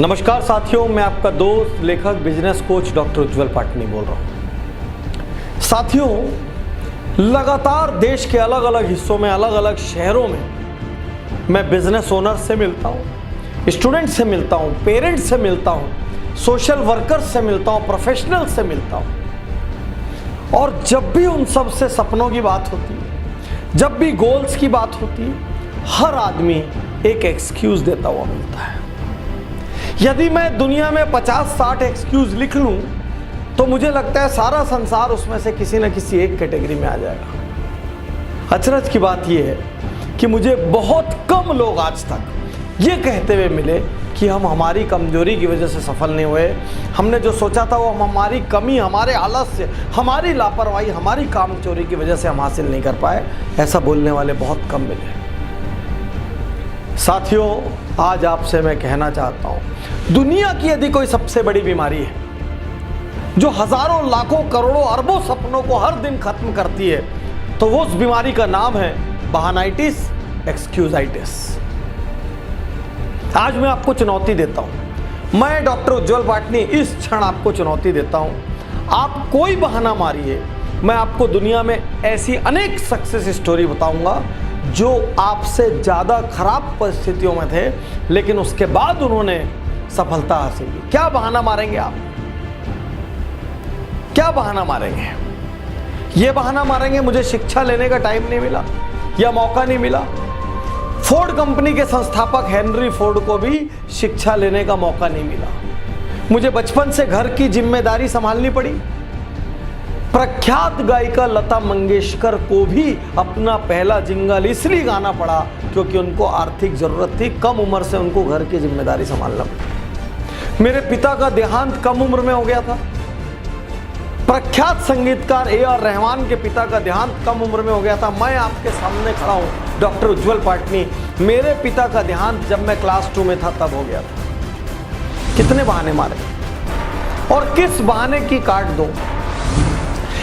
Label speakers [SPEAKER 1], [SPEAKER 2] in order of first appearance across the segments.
[SPEAKER 1] नमस्कार साथियों, मैं आपका दोस्त लेखक बिजनेस कोच डॉक्टर उज्जवल पाटनी बोल रहा हूँ। साथियों, लगातार देश के अलग अलग हिस्सों में, अलग अलग शहरों में मैं बिजनेस ओनर से मिलता हूँ, स्टूडेंट से मिलता हूँ, पेरेंट्स से मिलता हूँ, सोशल वर्कर्स से मिलता हूँ, प्रोफेशनल से मिलता हूँ। और जब भी उन सब से सपनों की बात होती है, जब भी गोल्स की बात होती है, हर आदमी एक एक्सक्यूज देता हुआ मिलता है। यदि मैं दुनिया में 50-60 एक्सक्यूज लिख लूं तो मुझे लगता है सारा संसार उसमें से किसी न किसी एक कैटेगरी में आ जाएगा। अचरज की बात यह है कि मुझे बहुत कम लोग आज तक ये कहते हुए मिले कि हम हमारी कमजोरी की वजह से सफल नहीं हुए, हमने जो सोचा था वो हमारी कमी, हमारे आलस्य, हमारी लापरवाही, हमारी कामचोरी की वजह से हम हासिल नहीं कर पाए। ऐसा बोलने वाले बहुत कम मिले। साथियों, आज आपसे मैं कहना चाहता हूं, दुनिया की यदि कोई सबसे बड़ी बीमारी है जो हजारों, लाखों, करोड़ों, अरबों सपनों को हर दिन खत्म करती है, तो वो उस बीमारी का नाम है बहानाइटिस, एक्सक्यूजाइटिस। आज मैं आपको चुनौती देता हूं, मैं डॉक्टर उज्जवल पाटनी इस क्षण आपको चुनौती देता हूं। आप कोई बहाना मारिए, मैं आपको दुनिया में ऐसी अनेक सक्सेस स्टोरी बताऊंगा जो आपसे ज्यादा खराब परिस्थितियों में थे, लेकिन उसके बाद उन्होंने सफलता हासिल की। क्या बहाना मारेंगे आप? क्या बहाना मारेंगे? ये बहाना मारेंगे मुझे शिक्षा लेने का टाइम नहीं मिला या मौका नहीं मिला। फोर्ड कंपनी के संस्थापक हेनरी फोर्ड को भी शिक्षा लेने का मौका नहीं मिला। मुझे बचपन से घर की जिम्मेदारी संभालनी पड़ी। प्रख्यात गायिका लता मंगेशकर को भी अपना पहला जिंगल इसलिए गाना पड़ा क्योंकि उनको आर्थिक जरूरत थी। कम उम्र से उनको घर की जिम्मेदारी संभालना पड़ी। मेरे पिता का देहांत कम उम्र में हो गया था। प्रख्यात संगीतकार ए.आर. रहमान के पिता का देहांत कम उम्र में हो गया था। मैं आपके सामने खड़ा हूं डॉक्टर उज्जवल पाटनी। मेरे पिता का देहांत जब मैं क्लास 2 में था तब हो गया था। कितने बहाने मारे और किस बहाने की काट दो।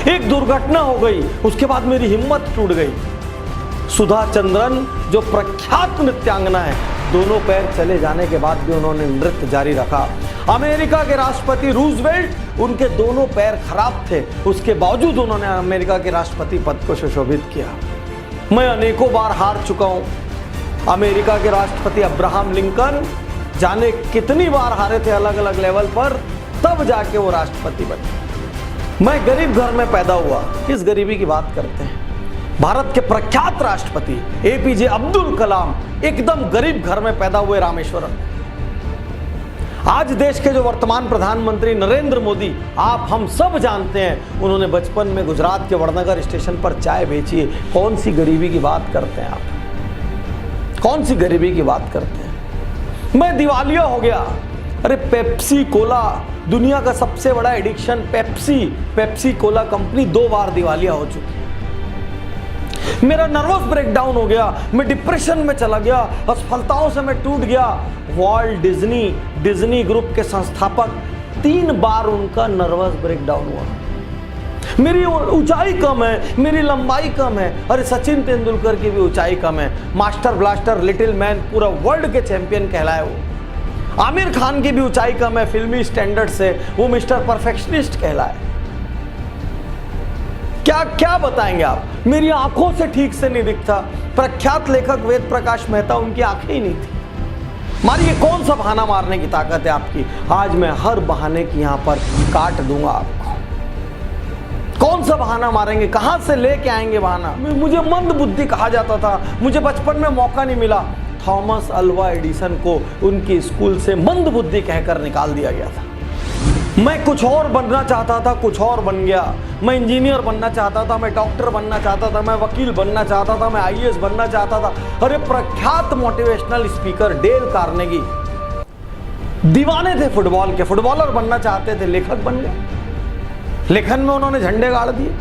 [SPEAKER 1] एक दुर्घटना हो गई, उसके बाद मेरी हिम्मत टूट गई। सुधा चंद्रन जो प्रख्यात नृत्यांगना है, दोनों पैर चले जाने के बाद भी उन्होंने नृत्य जारी रखा। अमेरिका के राष्ट्रपति रूजवेल्ट, उनके दोनों पैर खराब थे, उसके बावजूद उन्होंने अमेरिका के राष्ट्रपति पद को सुशोभित किया। मैं अनेकों बार हार चुका हूं। अमेरिका के राष्ट्रपति अब्राहम लिंकन जाने कितनी बार हारे थे अलग अलग लेवल पर, तब जाके वो राष्ट्रपति बने। मैं गरीब घर में पैदा हुआ। किस गरीबी की बात करते हैं? भारत के प्रख्यात राष्ट्रपति एपीजे अब्दुल कलाम एकदम गरीब घर में पैदा हुए रामेश्वरम। आज देश के जो वर्तमान प्रधानमंत्री नरेंद्र मोदी, आप हम सब जानते हैं, उन्होंने बचपन में गुजरात के वड़नगर स्टेशन पर चाय बेची है। कौन सी गरीबी की बात करते हैं आप? कौन सी गरीबी की बात करते हैं? मैं दिवालिया हो गया। अरे पेप्सी कोला, दुनिया का सबसे बड़ा एडिक्शन पेप्सी कोला कंपनी 2 बार दिवालिया हो चुकी है। मेरा नर्वस ब्रेकडाउन हो गया, मैं डिप्रेशन में चला गया, असफलताओं से मैं टूट गया। वॉल्ट डिज्नी ग्रुप के संस्थापक 3 बार उनका नर्वस ब्रेकडाउन हुआ। मेरी ऊंचाई कम है, मेरी लंबाई कम है। अरे सचिन तेंदुलकर की भी ऊंचाई कम है। मास्टर ब्लास्टर, लिटिल मैन, पूरा वर्ल्ड के चैंपियन कहलाए वो। आमिर खान की भी ऊंचाई कम है फिल्मी स्टैंडर्ड से, वो मिस्टर परफेक्शनिस्ट कहलाए। क्या क्या बताएंगे आप? मेरी आंखों से ठीक से नहीं दिखता। प्रख्यात लेखक वेद प्रकाश मेहता, उनकी आंखें ही नहीं थी। मारिए, कौन सा बहाना मारने की ताकत है आपकी? आज मैं हर बहाने की यहां पर काट दूंगा आपको। कौन सा बहाना मारेंगे? कहां से लेके आएंगे बहाना? मुझे मंद बुद्धि कहा जाता था, मुझे बचपन में मौका नहीं मिला। थॉमस अल्वा एडिसन को उनकी स्कूल से मंद बुद्धि कहकर निकाल दिया गया था। मैं कुछ और बनना चाहता था, कुछ और बन गया। मैं इंजीनियर बनना चाहता था, मैं डॉक्टर बनना चाहता था, मैं वकील बनना चाहता था, मैं आईएएस बनना चाहता था। अरे प्रख्यात मोटिवेशनल स्पीकर डेल कार्नेगी दीवाने थे फुटबॉल के, फुटबॉलर बनना चाहते थे, लेखक बन गए। लेखन में उन्होंने झंडे गाड़ दिए।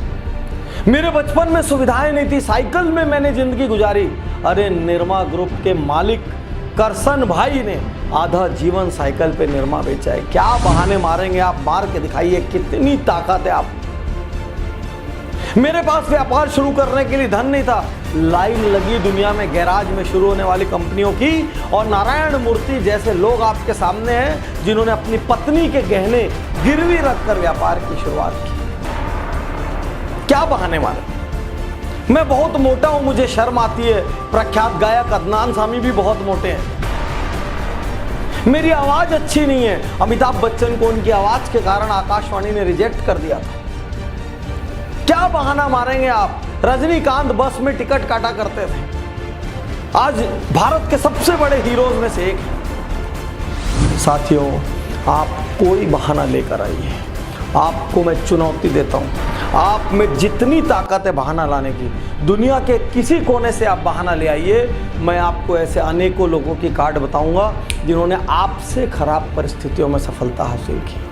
[SPEAKER 1] मेरे बचपन में सुविधाएं नहीं थी, साइकिल में मैंने जिंदगी गुजारी। अरे निरमा ग्रुप के मालिक करसन भाई ने आधा जीवन साइकिल पे निरमा बेचा है। क्या बहाने मारेंगे आप? मार के दिखाइए, कितनी ताकत है आप। मेरे पास व्यापार शुरू करने के लिए धन नहीं था। लाइन लगी दुनिया में गैराज में शुरू होने वाली कंपनियों की, और नारायण मूर्ति जैसे लोग आपके सामने हैं जिन्होंने अपनी पत्नी के गहने गिरवी रखकर व्यापार की शुरुआत की। क्या बहाने मारे? मैं बहुत मोटा हूं, मुझे शर्म आती है। प्रख्यात गायक अदनान सामी भी बहुत मोटे हैं। मेरी आवाज अच्छी नहीं है। अमिताभ बच्चन को उनकी आवाज के कारण आकाशवाणी ने रिजेक्ट कर दिया था। क्या बहाना मारेंगे आप? रजनीकांत बस में टिकट काटा करते थे, आज भारत के सबसे बड़े हीरोज में से एक है। साथियों, आप कोई बहाना लेकर आइए, आपको मैं चुनौती देता हूं। आप में जितनी ताकत है बहाना लाने की, दुनिया के किसी कोने से आप बहाना ले आइए। मैं आपको ऐसे अनेकों लोगों की कार्ड बताऊंगा जिन्होंने आपसे खराब परिस्थितियों में सफलता हासिल की।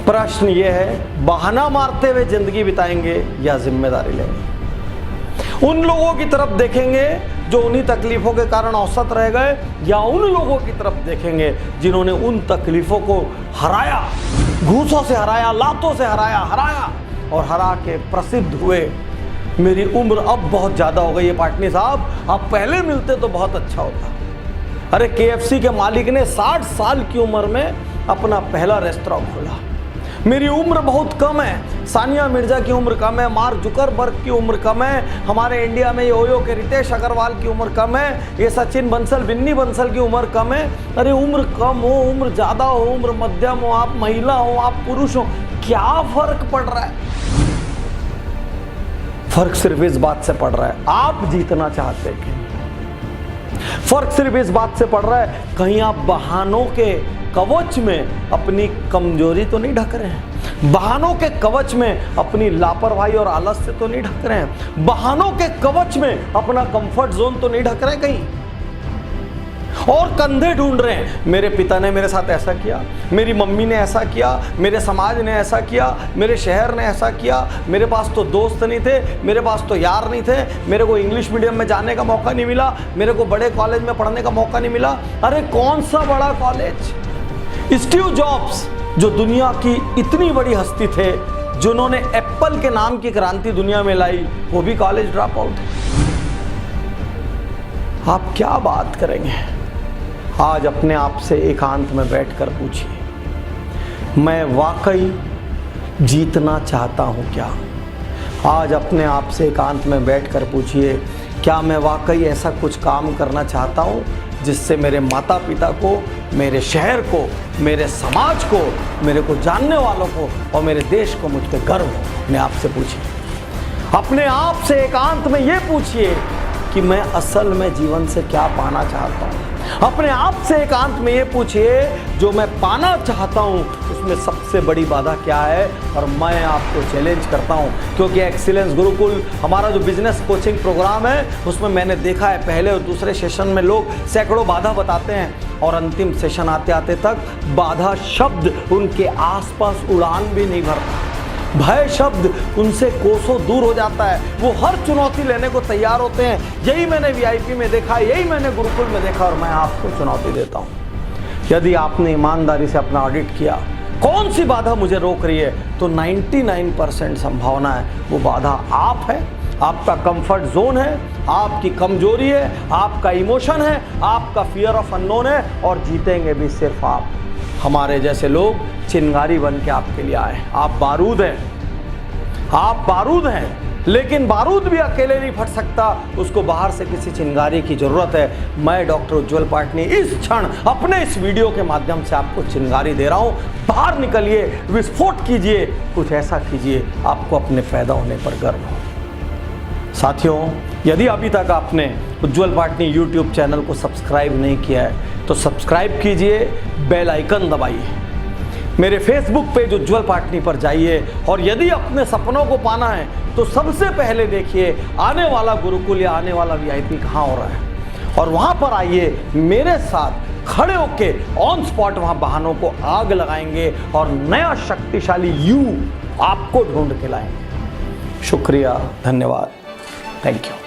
[SPEAKER 1] प्रश्न यह है, बहाना मारते हुए जिंदगी बिताएंगे या जिम्मेदारी लेंगे? उन लोगों की तरफ देखेंगे जो उन्हीं तकलीफों के कारण औसत रह गए, या उन लोगों की तरफ देखेंगे जिन्होंने उन तकलीफों को हराया, घूसों से हराया, लातों से हराया और हरा के प्रसिद्ध हुए? मेरी उम्र अब बहुत ज़्यादा हो गई है पाटनी साहब, आप पहले मिलते तो बहुत अच्छा होता। अरे KFC के मालिक ने 60 साल की उम्र में अपना पहला रेस्तरां खोला। मेरी उम्र बहुत कम है, सानिया मिर्जा की उम्र कम है, मार्क जुकरबर्ग की उम्र कम है, हमारे इंडिया में योयो के रितेश अग्रवाल की उम्र कम है, ये सचिन बंसल, बिन्नी बंसल की उम्र कम है। अरे उम्र कम हो, उम्र ज़्यादा हो, उम्र मध्यम हो, आप महिला हो, आप पुरुष हो, क्या फर्क पड़ रहा है? फर्क सिर्फ इस बात से पड़ रहा है, आप जीतना चाहते हैं। फर्क सिर्फ इस बात से पड़ रहा है, कहीं आप बहानों के कवच में अपनी कमजोरी तो नहीं ढक रहे हैं? बहानों के कवच में अपनी लापरवाही और आलस से तो नहीं ढक रहे हैं? बहानों के कवच में अपना कंफर्ट जोन तो नहीं ढक रहे कहीं? और कंधे ढूंढ रहे हैं, मेरे पिता ने मेरे साथ ऐसा किया, मेरी मम्मी ने ऐसा किया, मेरे समाज ने ऐसा किया, मेरे शहर ने ऐसा किया, मेरे पास तो दोस्त नहीं थे, मेरे पास तो यार नहीं थे, मेरे को इंग्लिश मीडियम में जाने का मौका नहीं मिला, मेरे को बड़े कॉलेज में पढ़ने का मौका नहीं मिला। अरे कौन सा बड़ा कॉलेज? स्टीव जॉब्स जो दुनिया की इतनी बड़ी हस्ती थे, जिन्होंने एप्पल के नाम की क्रांति दुनिया में लाई, वो भी कॉलेज ड्रॉप आउट। आप क्या बात करेंगे? आज अपने आप से एकांत में बैठकर पूछिए, मैं वाकई जीतना चाहता हूं क्या? आज अपने आप से एकांत में बैठकर पूछिए, क्या मैं वाकई ऐसा कुछ काम करना चाहता हूं जिससे मेरे माता पिता को, मेरे शहर को, मेरे समाज को, मेरे को जानने वालों को और मेरे देश को मुझ पर गर्व हो? अपने आप से पूछिए। अपने आप से एकांत में ये पूछिए कि मैं असल में जीवन से क्या पाना चाहता हूँ। अपने आप से एकांत में ये पूछिए, जो मैं पाना चाहता हूँ उसमें सबसे बड़ी बाधा क्या है? और मैं आपको चैलेंज करता हूँ, क्योंकि एक्सीलेंस गुरुकुल हमारा जो बिजनेस कोचिंग प्रोग्राम है, उसमें मैंने देखा है पहले और दूसरे सेशन में लोग सैकड़ों बाधा बताते हैं और अंतिम सेशन आते आते तक बाधा शब्द उनके आसपास उड़ान भी नहीं भरता। भय शब्द उनसे कोसों दूर हो जाता है। वो हर चुनौती लेने को तैयार होते हैं। यही मैंने VIP में देखा, यही मैंने गुरुकुल में देखा, और मैं आपको चुनौती देता हूँ। यदि आपने ईमानदारी से अपना ऑडिट किया, कौन सी बाधा मुझे रोक रही है, तो 99% संभावना है वो बाधा आप है, आपका कंफर्ट जोन है, आपकी कमजोरी है, आपका इमोशन है, आपका फियर ऑफ अननोन है, और जीतेंगे भी सिर्फ आप। हमारे जैसे लोग चिंगारी बन के आपके लिए आए। आप बारूद हैं, आप बारूद हैं, लेकिन बारूद भी अकेले नहीं फट सकता, उसको बाहर से किसी चिंगारी की जरूरत है। मैं डॉक्टर उज्जवल पाटनी इस क्षण अपने इस वीडियो के माध्यम से आपको चिंगारी दे रहा हूं। बाहर निकलिए, विस्फोट कीजिए, कुछ ऐसा कीजिए आपको अपने पैदा होने पर गर्व हो। साथियों, यदि अभी तक आपने उज्जवल पाटनी YouTube चैनल को सब्सक्राइब नहीं किया है तो सब्सक्राइब कीजिए, बेल आइकन दबाइए। मेरे फेसबुक पेज उज्जवल पाटनी पर जाइए, और यदि अपने सपनों को पाना है तो सबसे पहले देखिए आने वाला गुरुकुल या आने वाला VIP कहाँ हो रहा है, और वहाँ पर आइए, मेरे साथ खड़े होके ऑन स्पॉट वहाँ बहानों को आग लगाएंगे और नया शक्तिशाली यू आपको ढूंढ के लाएंगे। शुक्रिया, धन्यवाद, थैंक यू।